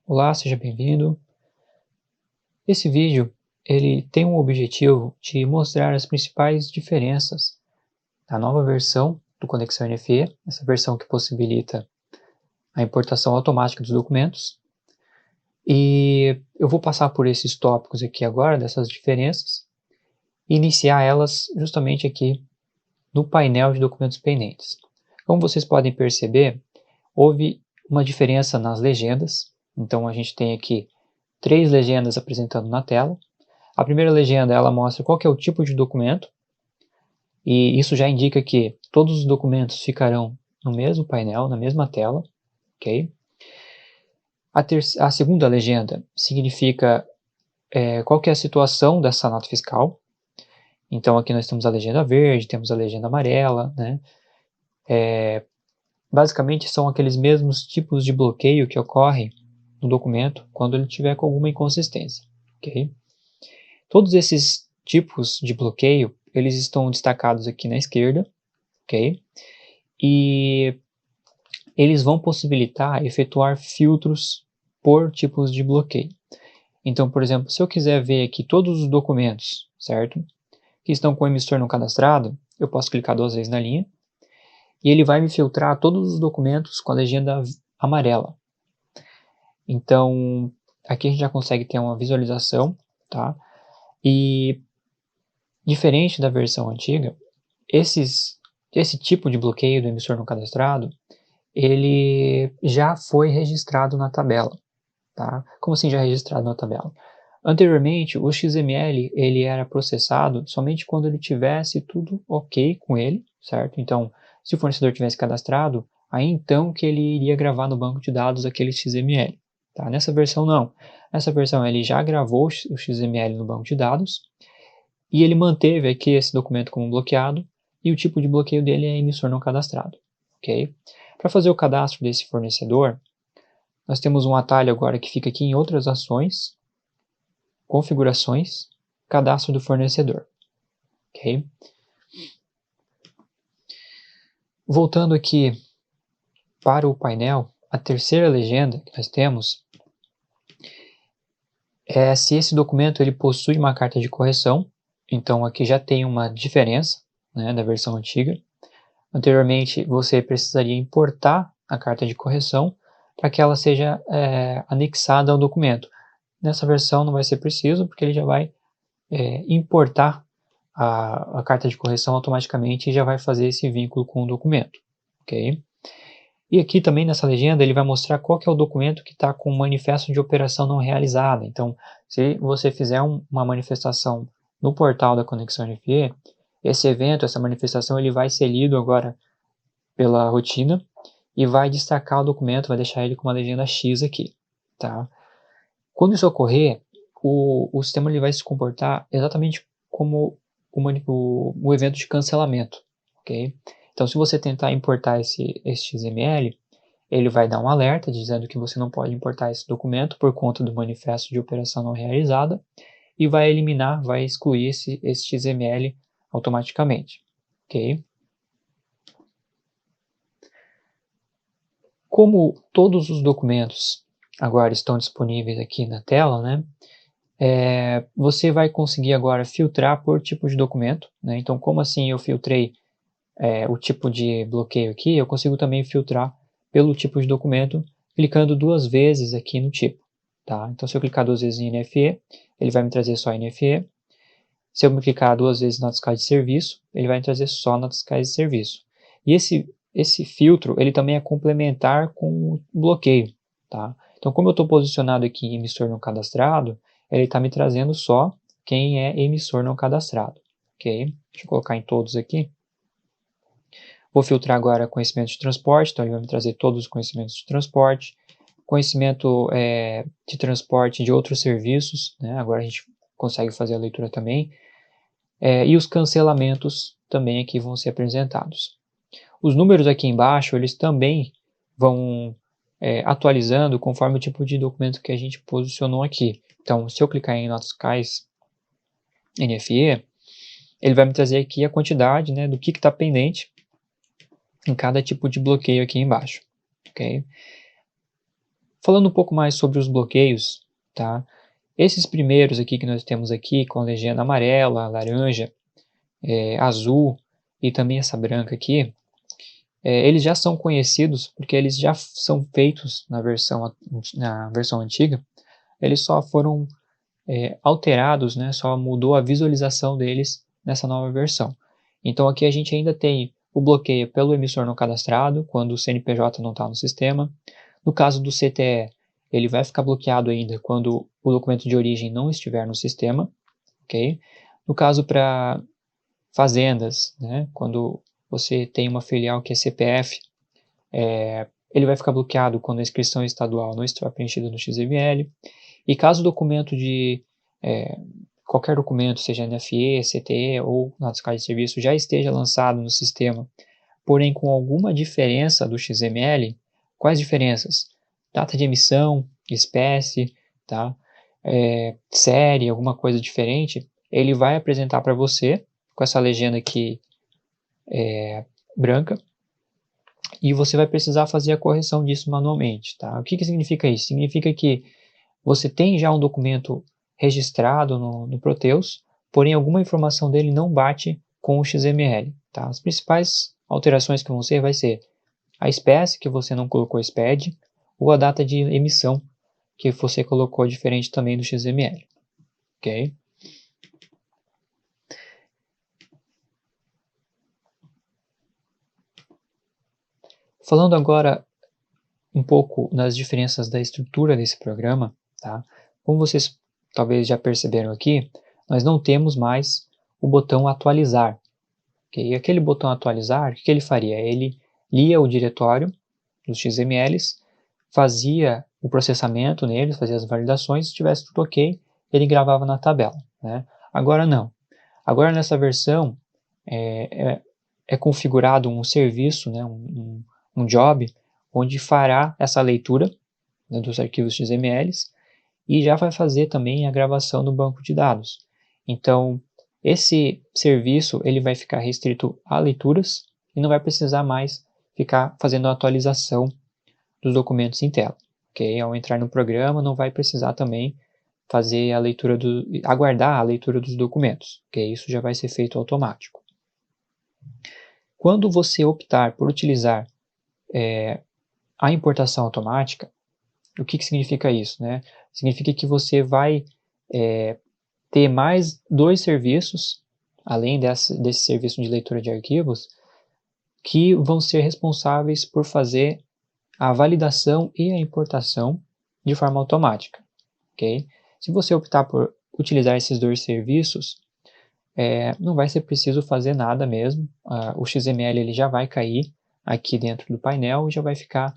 Olá, seja bem-vindo. Esse vídeo ele tem um objetivo de mostrar as principais diferenças da nova versão do Conexão NFE, essa versão que possibilita a importação automática dos documentos. E eu vou passar por esses tópicos aqui agora, dessas diferenças, e iniciar elas justamente aqui no painel de documentos pendentes. Como vocês podem perceber, houve uma diferença nas legendas. Então a gente tem aqui 3 legendas apresentando na tela. A primeira legenda ela mostra qual que é o tipo de documento, e isso já indica que todos os documentos ficarão no mesmo painel, na mesma tela, ok? A segunda legenda significa qual que é a situação dessa nota fiscal. Então aqui nós temos a legenda verde, temos a legenda amarela, né? Basicamente são aqueles mesmos tipos de bloqueio que ocorrem no documento quando ele tiver com alguma inconsistência, ok? Todos esses tipos de bloqueio, eles estão destacados aqui na esquerda, ok? E eles vão possibilitar efetuar filtros por tipos de bloqueio. Então, por exemplo, se eu quiser ver aqui todos os documentos, certo? Que estão com o emissor não cadastrado, eu posso clicar 2 vezes na linha, e ele vai me filtrar todos os documentos com a legenda amarela. Então, aqui a gente já consegue ter uma visualização, tá? E diferente da versão antiga, esse tipo de bloqueio do emissor não cadastrado, ele já foi registrado na tabela, tá? Como assim já registrado na tabela? Anteriormente, o XML ele era processado somente quando ele tivesse tudo ok com ele, certo? Então, se o fornecedor tivesse cadastrado, aí então que ele iria gravar no banco de dados aquele XML, tá? Nessa versão não. Nessa versão ele já gravou o XML no banco de dados e ele manteve aqui esse documento como bloqueado e o tipo de bloqueio dele é emissor não cadastrado, ok? Para fazer o cadastro desse fornecedor, nós temos um atalho agora que fica aqui em outras ações, configurações, cadastro do fornecedor, ok? Voltando aqui para o painel, a terceira legenda que nós temos é se esse documento ele possui uma carta de correção. Então aqui já tem uma diferença, né, da versão antiga. Anteriormente você precisaria importar a carta de correção para que ela seja anexada ao documento. Nessa versão não vai ser preciso, porque ele já vai importar a carta de correção automaticamente e já vai fazer esse vínculo com o documento, ok? E aqui também nessa legenda ele vai mostrar qual que é o documento que está com o manifesto de operação não realizada. Então, se você fizer uma manifestação no portal da Conexão NFE, esse evento, essa manifestação, ele vai ser lido agora pela rotina e vai destacar o documento, vai deixar ele com uma legenda X aqui, tá? Quando isso ocorrer, o sistema ele vai se comportar exatamente como o evento de cancelamento, ok? Então, se você tentar importar esse XML, ele vai dar um alerta dizendo que você não pode importar esse documento por conta do manifesto de operação não realizada e vai eliminar, vai excluir esse XML automaticamente, ok? Como todos os documentos agora estão disponíveis aqui na tela, né? Você vai conseguir agora filtrar por tipo de documento, né? Então, como assim eu filtrei o tipo de bloqueio aqui, eu consigo também filtrar pelo tipo de documento, clicando 2 vezes aqui no tipo, tá? Então, se eu clicar 2 vezes em NFE, ele vai me trazer só NFE. Se eu clicar 2 vezes notas fiscais de serviço, ele vai me trazer só notas fiscais de serviço. E esse filtro, ele também é complementar com o bloqueio, tá? Então, como eu estou posicionado aqui em emissor não cadastrado, ele está me trazendo só quem é emissor não cadastrado, ok? Deixa eu colocar em todos aqui. Vou filtrar agora conhecimento de transporte, então ele vai me trazer todos os conhecimentos de transporte, conhecimento de transporte de outros serviços, né? Agora a gente consegue fazer a leitura também, e os cancelamentos também aqui vão ser apresentados. Os números aqui embaixo, eles também vão atualizando conforme o tipo de documento que a gente posicionou aqui. Então, se eu clicar em notas fiscais NFE, ele vai me trazer aqui a quantidade, né, do que está pendente em cada tipo de bloqueio aqui embaixo, ok? Falando um pouco mais sobre os bloqueios, tá? Esses primeiros aqui que nós temos aqui, com a legenda amarela, laranja, azul e também essa branca aqui, eles já são conhecidos porque eles já são feitos na versão antiga, eles só foram alterados, né? Só mudou a visualização deles nessa nova versão. Então aqui a gente ainda tem o bloqueio pelo emissor não cadastrado, quando o CNPJ não está no sistema. No caso do CTE, ele vai ficar bloqueado ainda quando o documento de origem não estiver no sistema, ok? No caso para fazendas, né? Quando você tem uma filial que é CPF, ele vai ficar bloqueado quando a inscrição estadual não estiver preenchida no XML. E caso o documento qualquer documento, seja NFE, CTE ou nota fiscal de serviço, já esteja lançado no sistema, porém com alguma diferença do XML, quais diferenças? Data de emissão, espécie, tá? Série, alguma coisa diferente, ele vai apresentar para você com essa legenda aqui branca, e você vai precisar fazer a correção disso manualmente, tá? O que significa isso? Significa que você tem já um documento registrado no Proteus, porém alguma informação dele não bate com o XML, tá? As principais alterações que vão ser vai ser a espécie, que você não colocou SPED, ou a data de emissão, que você colocou diferente também do XML, ok? Falando agora um pouco das diferenças da estrutura desse programa, tá? Como vocês talvez já perceberam aqui, nós não temos mais o botão atualizar. Okay? E aquele botão atualizar, o que ele faria? Ele lia o diretório dos XMLs, fazia o processamento neles, fazia as validações, se tivesse tudo ok, ele gravava na tabela, né? Agora não. Agora nessa versão é configurado um serviço, né, um job, onde fará essa leitura, né, dos arquivos XMLs e já vai fazer também a gravação no banco de dados. Então, esse serviço ele vai ficar restrito a leituras e não vai precisar mais ficar fazendo a atualização dos documentos em tela. Okay? Ao entrar no programa, não vai precisar também fazer a leitura aguardar a leitura dos documentos. Okay? Isso já vai ser feito automático. Quando você optar por utilizar a importação automática, o que significa isso? Né? Significa que você vai ter mais dois serviços, além desse serviço de leitura de arquivos, que vão ser responsáveis por fazer a validação e a importação de forma automática. Okay? Se você optar por utilizar esses dois serviços, não vai ser preciso fazer nada mesmo. O XML ele já vai cair aqui dentro do painel e já vai ficar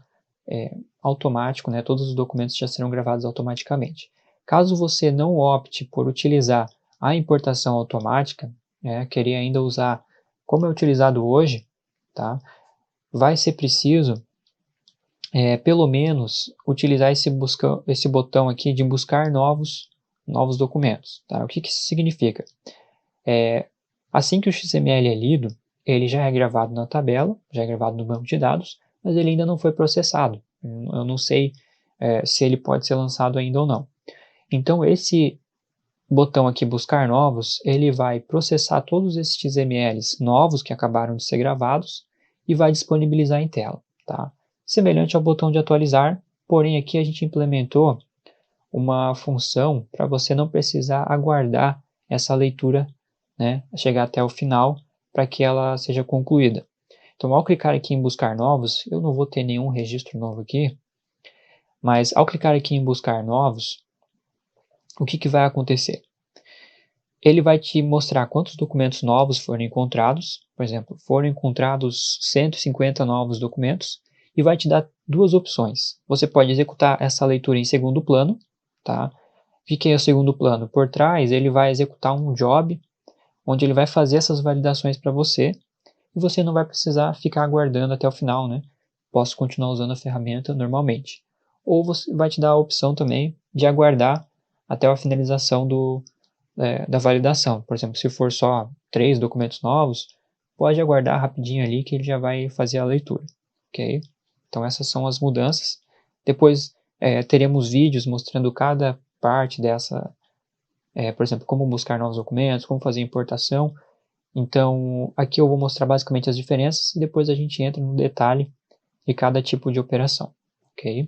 automático, né? Todos os documentos já serão gravados automaticamente. Caso você não opte por utilizar a importação automática, querer ainda usar como é utilizado hoje, tá? Vai ser preciso pelo menos utilizar esse botão aqui de buscar novos documentos. Tá? O que isso significa? Assim que o XML é lido, ele já é gravado na tabela, já é gravado no banco de dados, mas ele ainda não foi processado. Eu não sei se ele pode ser lançado ainda ou não. Então esse botão aqui, buscar novos, ele vai processar todos esses XMLs novos que acabaram de ser gravados e vai disponibilizar em tela. Tá? Semelhante ao botão de atualizar, porém aqui a gente implementou uma função para você não precisar aguardar essa leitura, né, chegar até o final para que ela seja concluída. Então, ao clicar aqui em buscar novos, eu não vou ter nenhum registro novo aqui, mas ao clicar aqui em buscar novos, o que vai acontecer? Ele vai te mostrar quantos documentos novos foram encontrados, por exemplo, foram encontrados 150 novos documentos, e vai te dar duas opções. Você pode executar essa leitura em segundo plano, tá? O que é o segundo plano? Por trás, ele vai executar um job, onde ele vai fazer essas validações para você, e você não vai precisar ficar aguardando até o final, né? Posso continuar usando a ferramenta normalmente. Ou você vai te dar a opção também de aguardar até a finalização da validação. Por exemplo, se for só 3 documentos novos, pode aguardar rapidinho ali que ele já vai fazer a leitura, ok? Então essas são as mudanças. Depois teremos vídeos mostrando cada parte dessa, por exemplo, como buscar novos documentos, como fazer importação. Então, aqui eu vou mostrar basicamente as diferenças e depois a gente entra no detalhe de cada tipo de operação, ok?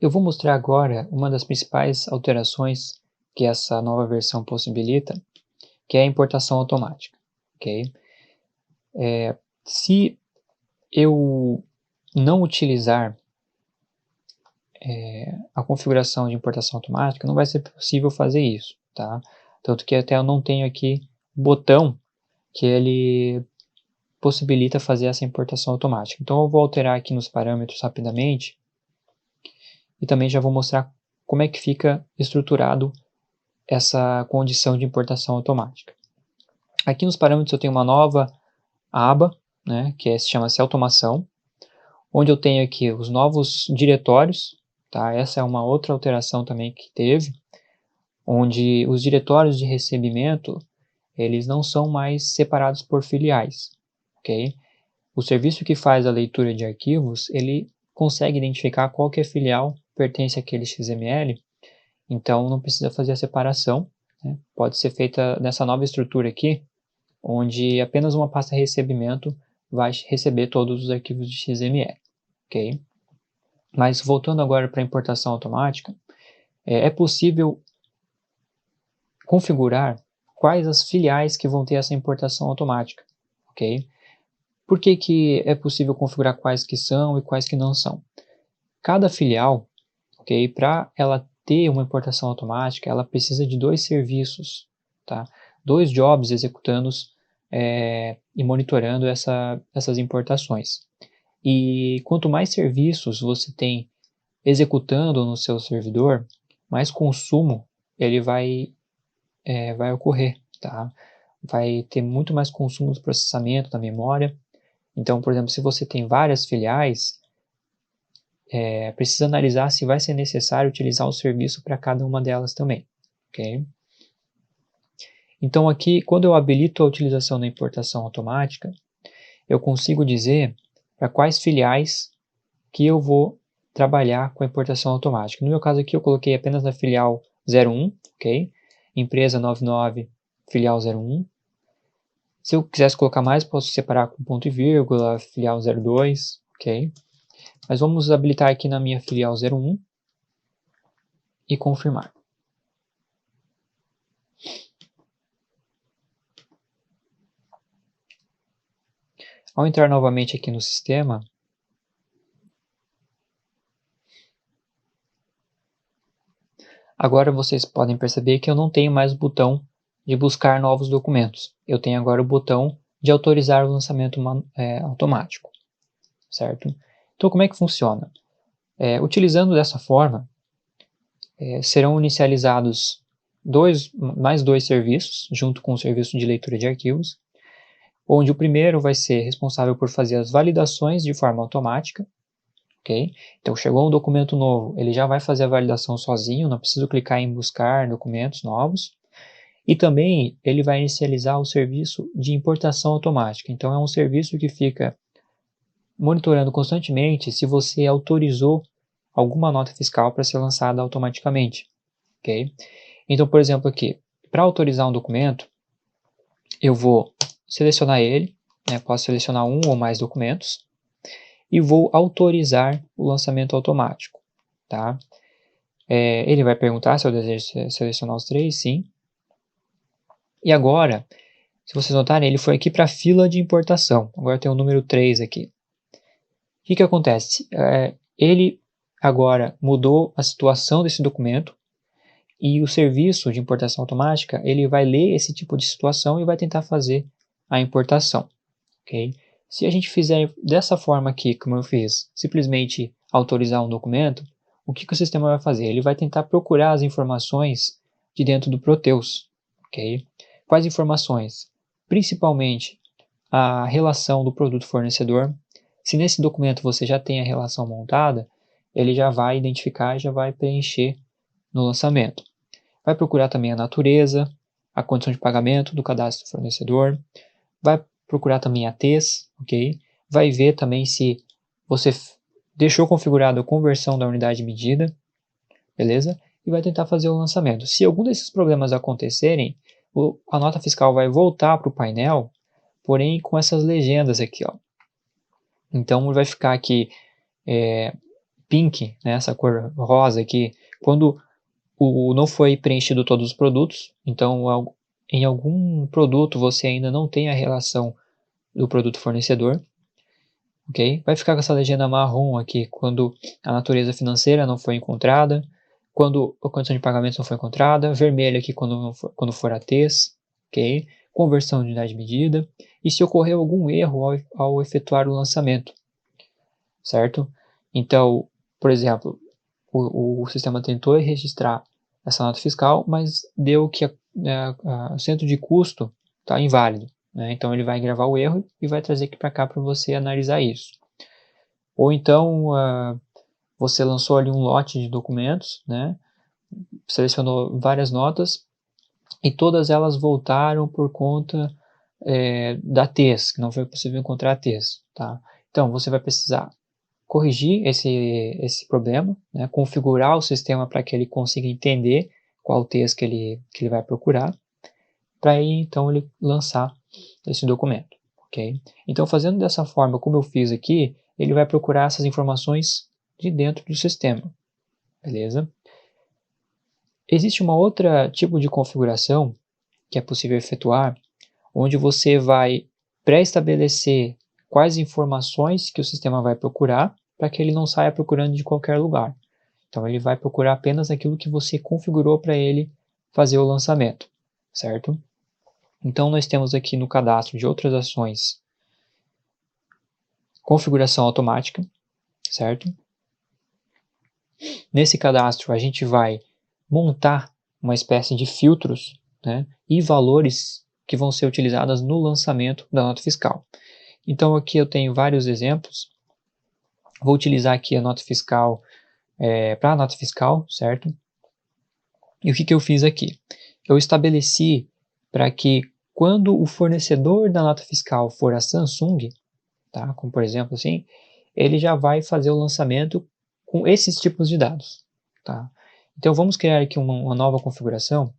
Eu vou mostrar agora uma das principais alterações que essa nova versão possibilita, que é a importação automática, ok? Se eu não utilizar a configuração de importação automática, não vai ser possível fazer isso, tá? Tanto que até eu não tenho aqui o botão que ele possibilita fazer essa importação automática. Então eu vou alterar aqui nos parâmetros rapidamente e também já vou mostrar como é que fica estruturado essa condição de importação automática. Aqui nos parâmetros eu tenho uma nova aba, né, que chama-se automação, onde eu tenho aqui os novos diretórios, tá? Essa é uma outra alteração também que teve, onde os diretórios de recebimento, eles não são mais separados por filiais, ok? O serviço que faz a leitura de arquivos, ele consegue identificar qual que é filial pertence àquele XML, então não precisa fazer a separação, né? Pode ser feita nessa nova estrutura aqui, onde apenas uma pasta recebimento vai receber todos os arquivos de XML, ok? Mas voltando agora para a importação automática, é possível configurar quais as filiais que vão ter essa importação automática, ok? Por que que é possível configurar quais que são e quais que não são? Cada filial, ok, para ela ter uma importação automática, ela precisa de 2 serviços, tá? 2 jobs executando e monitorando essas importações. E quanto mais serviços você tem executando no seu servidor, mais consumo ele vai ocorrer, tá? Vai ter muito mais consumo do processamento da memória. Então, por exemplo, se você tem várias filiais, precisa analisar se vai ser necessário utilizar o serviço para cada uma delas também, ok? Então aqui, quando eu habilito a utilização da importação automática, eu consigo dizer para quais filiais que eu vou trabalhar com a importação automática. No meu caso aqui eu coloquei apenas na filial 01, ok? Empresa 99, filial 01. Se eu quisesse colocar mais, posso separar com ponto e vírgula, filial 02, ok? Mas vamos habilitar aqui na minha filial 01 e confirmar. Ao entrar novamente aqui no sistema, agora vocês podem perceber que eu não tenho mais o botão de buscar novos documentos. Eu tenho agora o botão de autorizar o lançamento automático, certo? Então, como é que funciona? Utilizando dessa forma, serão inicializados mais dois serviços, junto com o serviço de leitura de arquivos, onde o primeiro vai ser responsável por fazer as validações de forma automática, ok? Então, chegou um documento novo, ele já vai fazer a validação sozinho, não preciso clicar em buscar documentos novos. E também ele vai inicializar o serviço de importação automática. Então, é um serviço que fica monitorando constantemente se você autorizou alguma nota fiscal para ser lançada automaticamente, ok? Então, por exemplo, aqui, para autorizar um documento, eu vou selecionar ele, né, posso selecionar um ou mais documentos, e vou autorizar o lançamento automático, tá? Ele vai perguntar se eu desejo selecionar os 3, sim. E agora, se vocês notarem, ele foi aqui para a fila de importação. Agora tem o número 3 aqui. O que acontece? Ele agora mudou a situação desse documento e o serviço de importação automática ele vai ler esse tipo de situação e vai tentar fazer a importação. Okay? Se a gente fizer dessa forma aqui, como eu fiz, simplesmente autorizar um documento, o que o sistema vai fazer? Ele vai tentar procurar as informações de dentro do Proteus. Okay? Quais informações? Principalmente a relação do produto fornecedor. Se nesse documento você já tem a relação montada, ele já vai identificar e já vai preencher no lançamento. Vai procurar também a natureza, a condição de pagamento do cadastro do fornecedor, vai procurar também a TES, ok? vai ver também se você deixou configurado a conversão da unidade de medida, beleza? E vai tentar fazer o lançamento. Se algum desses problemas acontecerem, a nota fiscal vai voltar para o painel, porém com essas legendas aqui, ó. Então vai ficar aqui pink, né, essa cor rosa aqui, quando não foi preenchido todos os produtos. Então em algum produto você ainda não tem a relação do produto fornecedor, ok? Vai ficar com essa legenda marrom aqui quando a natureza financeira não foi encontrada, quando a condição de pagamento não foi encontrada, vermelho aqui quando for a TES, ok? Conversão de unidade de medida, e se ocorreu algum erro ao efetuar o lançamento, certo? Então, por exemplo, o sistema tentou registrar essa nota fiscal, mas deu que o centro de custo está inválido, né? Então ele vai gravar o erro e vai trazer aqui para cá para você analisar isso. Ou então você lançou ali um lote de documentos, né? Selecionou várias notas e todas elas voltaram por conta da TES, que não foi possível encontrar a TES, tá? Então você vai precisar corrigir esse problema, né? Configurar o sistema para que ele consiga entender qual TES que ele vai procurar, para aí então ele lançar esse documento, ok? Então fazendo dessa forma como eu fiz aqui, ele vai procurar essas informações de dentro do sistema, beleza? Existe uma outra tipo de configuração que é possível efetuar, onde você vai pré-estabelecer quais informações que o sistema vai procurar, para que ele não saia procurando de qualquer lugar. Então ele vai procurar apenas aquilo que você configurou para ele fazer o lançamento, certo? Então nós temos aqui no cadastro de outras ações, configuração automática, certo? Nesse cadastro a gente vai montar uma espécie de filtros, né, e valores que vão ser utilizados no lançamento da nota fiscal. Então aqui eu tenho vários exemplos. Vou utilizar aqui a nota fiscal para a nota fiscal, certo? E o que eu fiz aqui? Eu estabeleci para que quando o fornecedor da nota fiscal for a Samsung, tá? Como por exemplo assim, ele já vai fazer o lançamento com esses tipos de dados, tá? Então vamos criar aqui uma nova configuração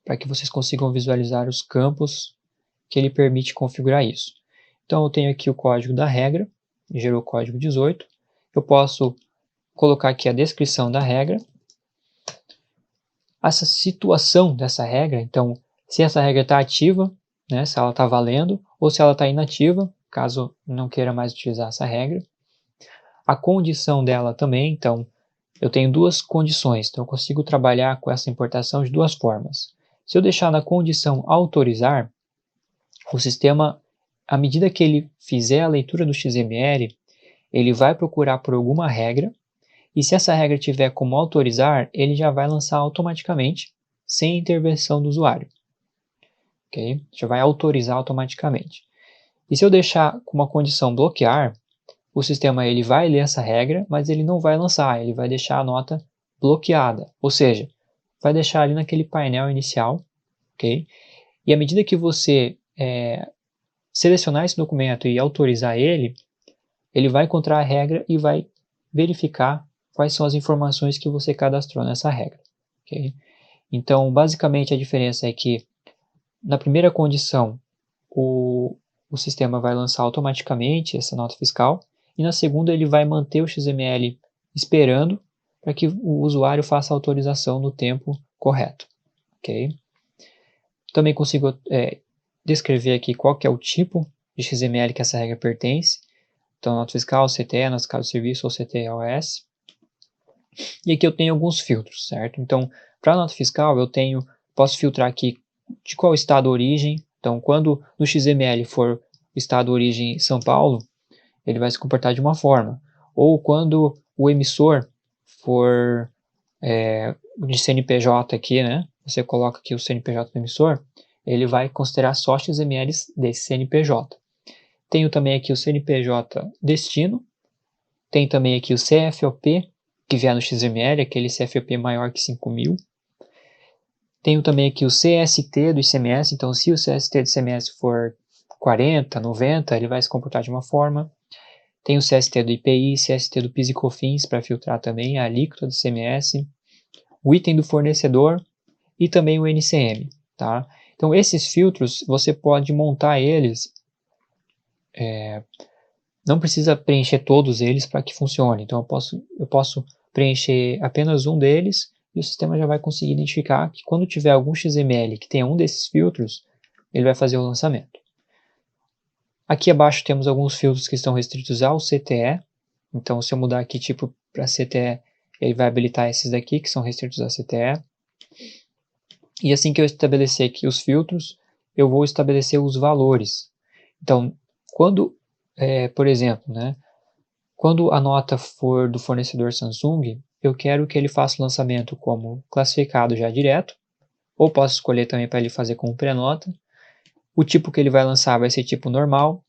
para que vocês consigam visualizar os campos que ele permite configurar isso. Então eu tenho aqui o código da regra, gerou o código 18, eu posso colocar aqui a descrição da regra, essa situação dessa regra, então se essa regra está ativa, né, se ela está valendo, ou se ela está inativa, caso não queira mais utilizar essa regra. A condição dela também, então eu tenho duas condições, então eu consigo trabalhar com essa importação de duas formas. Se eu deixar na condição autorizar, o sistema, à medida que ele fizer a leitura do XML, ele vai procurar por alguma regra, e se essa regra tiver como autorizar, ele já vai lançar automaticamente, sem intervenção do usuário. Okay? Já vai autorizar automaticamente. E se eu deixar com uma condição bloquear, o sistema ele vai ler essa regra, mas ele não vai lançar, ele vai deixar a nota bloqueada, ou seja, vai deixar ali naquele painel inicial, ok? E à medida que você selecionar esse documento e autorizar ele, ele vai encontrar a regra e vai verificar quais são as informações que você cadastrou nessa regra, ok? Então, basicamente a diferença é que na primeira condição o sistema vai lançar automaticamente essa nota fiscal, e na segunda ele vai manter o XML esperando para que o usuário faça a autorização no tempo correto. Okay? Também consigo descrever aqui qual que é o tipo de XML que essa regra pertence. Então, nota fiscal, CTE, nota fiscal de serviço ou CTE-OS. E aqui eu tenho alguns filtros, certo? Então, para a nota fiscal posso filtrar aqui de qual estado origem. Então, quando no XML for estado origem São Paulo, ele vai se comportar de uma forma. Ou quando o emissor for de CNPJ aqui, né? Você coloca aqui o CNPJ do emissor, ele vai considerar só XMLs desse CNPJ. Tenho também aqui o CNPJ destino, tem também aqui o CFOP, que vier no XML, aquele CFOP maior que 5.000. Tenho também aqui o CST do ICMS, então se o CST do ICMS for 40, 90, ele vai se comportar de uma forma. Tem o CST do IPI, CST do PIS e COFINS para filtrar também, a alíquota do ICMS, o item do fornecedor e também o NCM, tá? Então esses filtros você pode montar eles, não precisa preencher todos eles para que funcione. Então eu posso preencher apenas um deles e o sistema já vai conseguir identificar que quando tiver algum XML que tenha um desses filtros, ele vai fazer o lançamento. Aqui abaixo temos alguns filtros que estão restritos ao CTE. Então, se eu mudar aqui tipo para CTE, ele vai habilitar esses daqui que são restritos a CTE. E assim que eu estabelecer aqui os filtros, eu vou estabelecer os valores. Então, quando, por exemplo, né, quando a nota for do fornecedor Samsung, eu quero que ele faça o lançamento como classificado já direto, ou posso escolher também para ele fazer como pré-nota. O tipo que ele vai lançar vai ser tipo normal,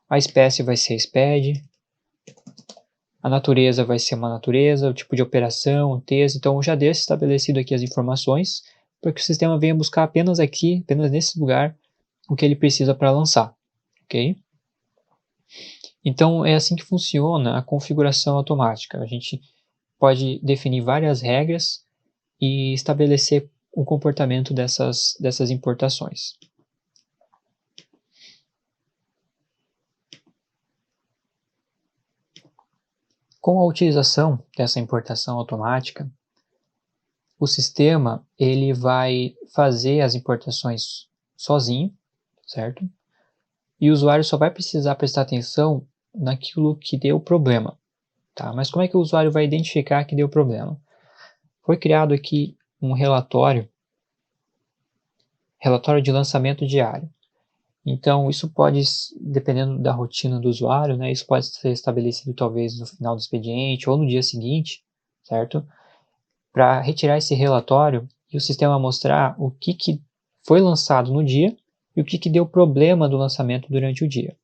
a espécie vai ser SPED, a natureza vai ser uma natureza, o tipo de operação, o texto. Então eu já deixo estabelecido aqui as informações para que o sistema venha buscar apenas aqui, apenas nesse lugar, o que ele precisa para lançar, ok? Então é assim que funciona a configuração automática. A gente pode definir várias regras e estabelecer o comportamento dessas importações. Com a utilização dessa importação automática, o sistema ele vai fazer as importações sozinho, certo? E o usuário só vai precisar prestar atenção naquilo que deu problema, tá? Mas como é que o usuário vai identificar que deu problema? Foi criado aqui um relatório de lançamento diário. Então, isso pode, dependendo da rotina do usuário, né, isso pode ser estabelecido talvez no final do expediente ou no dia seguinte, certo? Para retirar esse relatório e o sistema mostrar o que foi lançado no dia e o que deu problema do lançamento durante o dia.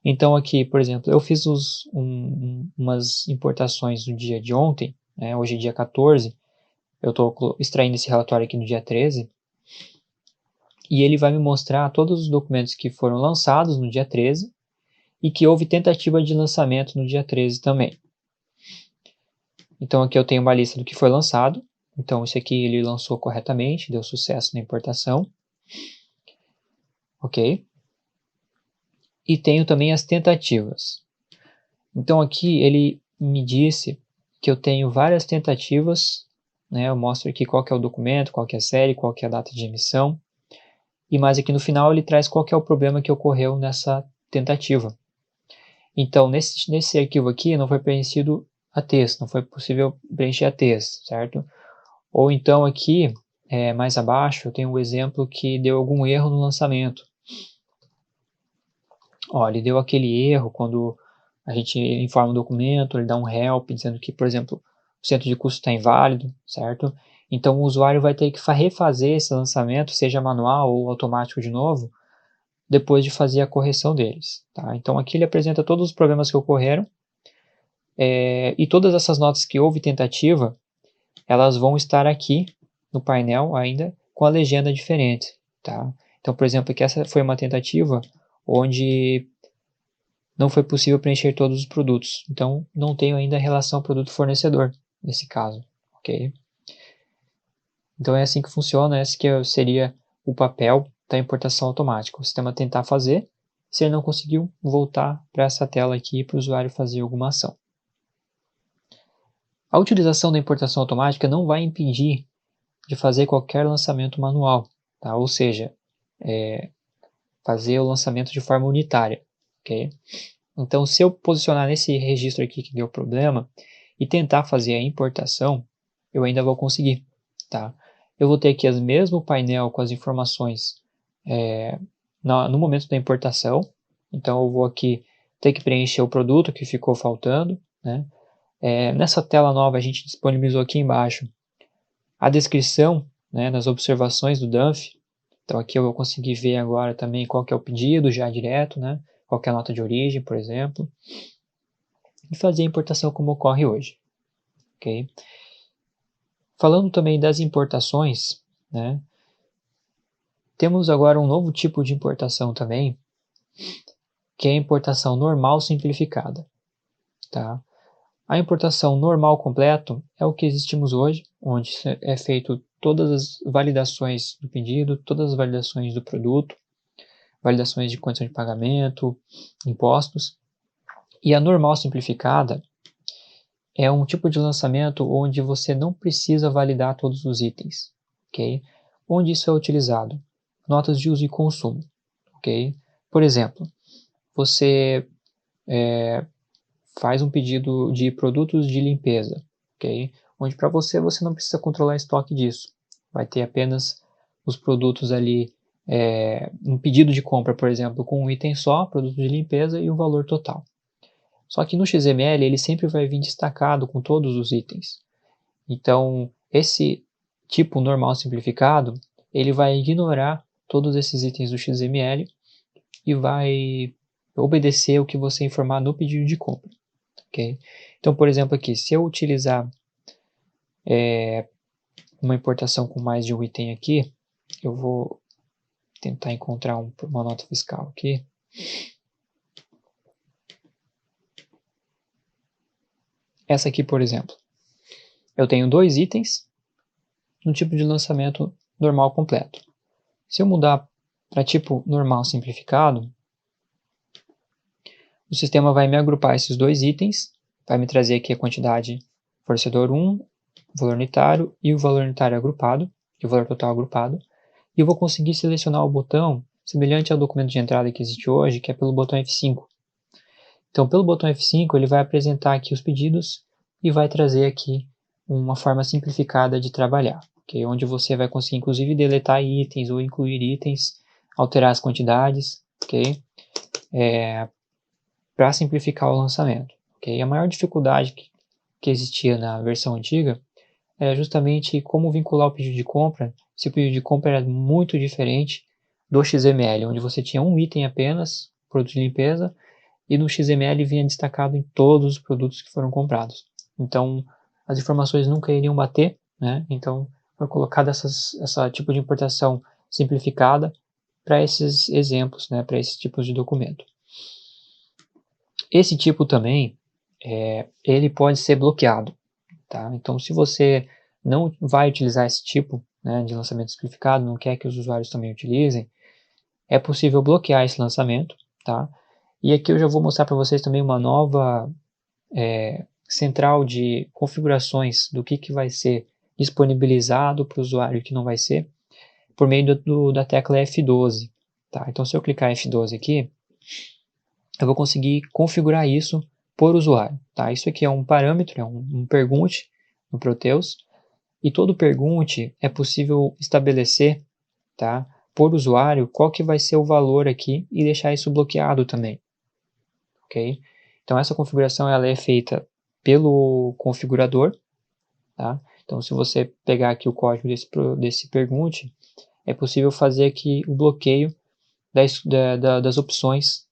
Então aqui, por exemplo, eu fiz umas importações no dia de ontem, né, hoje é dia 14, eu estou extraindo esse relatório aqui no dia 13, e ele vai me mostrar todos os documentos que foram lançados no dia 13 e que houve tentativa de lançamento no dia 13 também. Então aqui eu tenho uma lista do que foi lançado. Então esse aqui ele lançou corretamente, deu sucesso na importação. Ok? E tenho também as tentativas. Então aqui ele me disse que eu tenho várias tentativas, né? Eu mostro aqui qual que é o documento, qual que é a série, qual que é a data de emissão. E mais aqui no final ele traz qual que é o problema que ocorreu nessa tentativa. Então nesse arquivo aqui não foi preenchido a texto, não foi possível preencher a texto, certo? Ou então aqui, mais abaixo, eu tenho um exemplo que deu algum erro no lançamento. Ó, ele deu aquele erro quando a gente informa o documento, ele dá um help dizendo que, por exemplo, o centro de custo está inválido, certo? Então o usuário vai ter que refazer esse lançamento, seja manual ou automático de novo, depois de fazer a correção deles, tá? Então aqui ele apresenta todos os problemas que ocorreram, e todas essas notas que houve tentativa, elas vão estar aqui no painel ainda com a legenda diferente, tá? Então, por exemplo, aqui essa foi uma tentativa onde não foi possível preencher todos os produtos. Então, não tenho ainda a relação produto-fornecedor nesse caso, ok? Então, é assim que funciona, esse que seria o papel da importação automática. O sistema tentar fazer, se ele não conseguiu, voltar para essa tela aqui para o usuário fazer alguma ação. A utilização da importação automática não vai impedir de fazer qualquer lançamento manual, tá? Ou seja, fazer o lançamento de forma unitária, ok? Então, se eu posicionar nesse registro aqui que deu problema e tentar fazer a importação, eu ainda vou conseguir, tá? Eu vou ter aqui o mesmo painel com as informações no momento da importação. Então, eu vou aqui ter que preencher o produto que ficou faltando, né? Nessa tela nova, a gente disponibilizou aqui embaixo a descrição, né, das observações do DUNF. Então, aqui eu vou conseguir ver agora também qual que é o pedido já direto, né? Qual que é a nota de origem, por exemplo, e fazer a importação como ocorre hoje. Okay? Falando também das importações, né, temos agora um novo tipo de importação também, que é a importação normal simplificada. Tá? A importação normal completo é o que existimos hoje, onde é feito todas as validações do pedido, todas as validações do produto, validações de condição de pagamento, impostos. E a normal simplificada é um tipo de lançamento onde você não precisa validar todos os itens, ok? Onde isso é utilizado? Notas de uso e consumo, ok? Por exemplo, você faz um pedido de produtos de limpeza, ok? Onde para você não precisa controlar estoque disso. Vai ter apenas os produtos ali, um pedido de compra, por exemplo, com um item só, produto de limpeza e o valor total. Só que no XML ele sempre vai vir destacado com todos os itens. Então, esse tipo normal simplificado, ele vai ignorar todos esses itens do XML e vai obedecer o que você informar no pedido de compra. Okay? Então, por exemplo, aqui, se eu utilizar uma importação com mais de um item aqui, eu vou tentar encontrar uma nota fiscal aqui. Essa aqui, por exemplo. Eu tenho 2 itens no tipo de lançamento normal completo. Se eu mudar para tipo normal simplificado, o sistema vai me agrupar esses 2 itens, vai me trazer aqui a quantidade fornecedor 1, valor unitário e o valor unitário agrupado, e o valor total agrupado, e eu vou conseguir selecionar o botão semelhante ao documento de entrada que existe hoje, que é pelo botão F5. Então, pelo botão F5, ele vai apresentar aqui os pedidos e vai trazer aqui uma forma simplificada de trabalhar, okay? Onde você vai conseguir, inclusive, deletar itens ou incluir itens, alterar as quantidades, okay? Para simplificar o lançamento. Okay? A maior dificuldade que existia na versão antiga era justamente como vincular o pedido de compra. Se o pedido de compra era muito diferente do XML, onde você tinha um item apenas, produto de limpeza, e no XML vinha destacado em todos os produtos que foram comprados. Então, as informações nunca iriam bater, né? Então, foi colocada essa tipo de importação simplificada para esses exemplos, né? Para esses tipos de documento. Esse tipo também, ele pode ser bloqueado, tá? Então, se você não vai utilizar esse tipo, né, de lançamento simplificado, não quer que os usuários também utilizem, é possível bloquear esse lançamento, tá? E aqui eu já vou mostrar para vocês também uma nova central de configurações do que vai ser disponibilizado para o usuário e o que não vai ser, por meio da tecla F12. Tá? Então, se eu clicar F12 aqui, eu vou conseguir configurar isso por usuário. Tá? Isso aqui é um parâmetro, é um pergunte no Proteus, e todo pergunte é possível estabelecer, tá, por usuário qual que vai ser o valor aqui e deixar isso bloqueado também. Ok? Então, essa configuração ela é feita pelo configurador. Tá? Então, se você pegar aqui o código desse pergunte, é possível fazer aqui o bloqueio das opções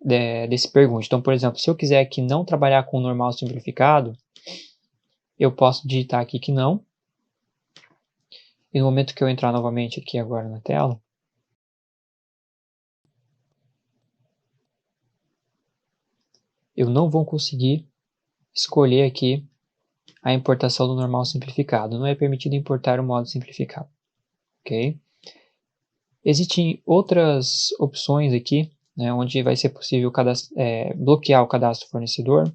desse pergunte. Então, por exemplo, se eu quiser aqui não trabalhar com o normal simplificado, eu posso digitar aqui que não. E no momento que eu entrar novamente aqui agora na tela, eu não vou conseguir escolher aqui a importação do normal simplificado. Não é permitido importar o modo simplificado. Ok? Existem outras opções aqui, né, onde vai ser possível bloquear o cadastro fornecedor,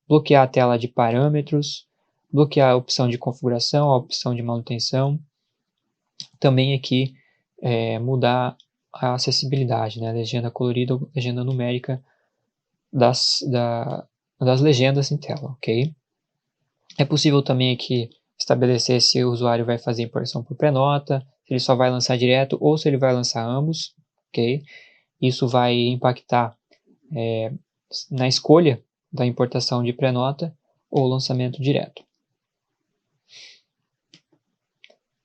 bloquear a tela de parâmetros, bloquear a opção de configuração, a opção de manutenção. Também aqui mudar a acessibilidade, né, legenda colorida ou legenda numérica das legendas em tela, ok? É possível também aqui estabelecer se o usuário vai fazer importação por pré-nota, se ele só vai lançar direto ou se ele vai lançar ambos, ok? Isso vai impactar na escolha da importação de pré-nota ou lançamento direto.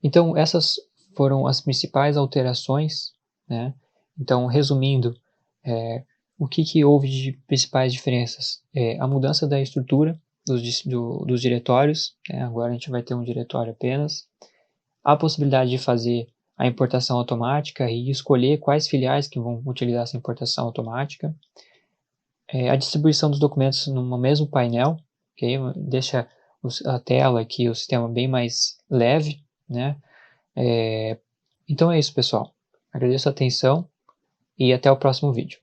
Então, essas foram as principais alterações, né? Então, resumindo, o que houve de principais diferenças? A mudança da estrutura dos diretórios, né? Agora a gente vai ter um diretório apenas. A possibilidade de fazer a importação automática e escolher quais filiais que vão utilizar essa importação automática. A distribuição dos documentos no mesmo painel, ok? Deixa a tela aqui, o sistema bem mais leve, né? Então é isso, pessoal. Agradeço a atenção e até o próximo vídeo.